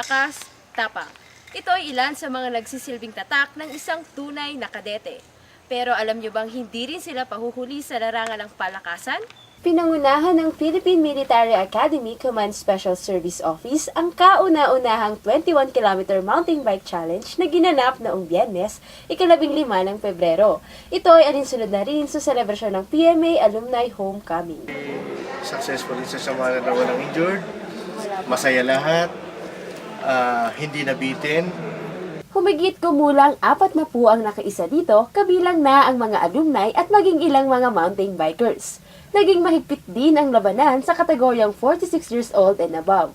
lakas, tapang. Ito ay ilan sa mga nagsisilbing tatak ng isang tunay na kadete. Pero alam nyo bang hindi rin sila pahuhuli sa larangan ng palakasan? Pinangunahan ng Philippine Military Academy Command Special Service Office ang kauna-unahang 21-kilometer mountain bike challenge na ginanap noong Biyernes, 15 ng Pebrero. Ito ay alinsunod na rin sa selebrasyon ng PMA Alumni Homecoming. Successful isa sa mga na walang injured, masaya lahat, hindi nabitin. Humigit kumulang 40 ang nakaisa dito, kabilang na ang mga alumni at maging ilang mga mountain bikers. Naging mahigpit din ang labanan sa kategoryang 46 years old and above.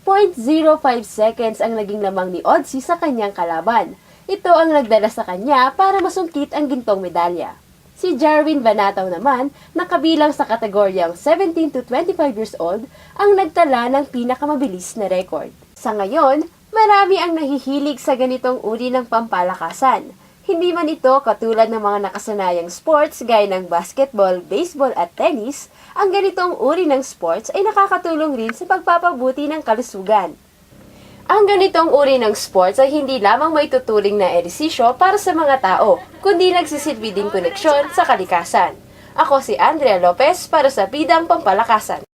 0.05 seconds ang naging lamang ni Odsi sa kanyang kalaban. Ito ang nagdala sa kanya para masungkit ang gintong medalya. Si Jarwin Banataw naman, nakabilang sa kategoryang 17 to 25 years old, ang nagtala ng pinakamabilis na record. Sa ngayon, marami ang nahihilig sa ganitong uri ng pampalakasan. Hindi man ito katulad ng mga nakasanayang sports gaya ng basketball, baseball at tennis, ang ganitong uri ng sports ay nakakatulong rin sa pagpapabuti ng kalusugan. Ang ganitong uri ng sports ay hindi lamang may tuturing na ehersisyo para sa mga tao, kundi nagsisilbi din koneksyon sa kalikasan. Ako si Andrea Lopez para sa Bidang Pampalakasan.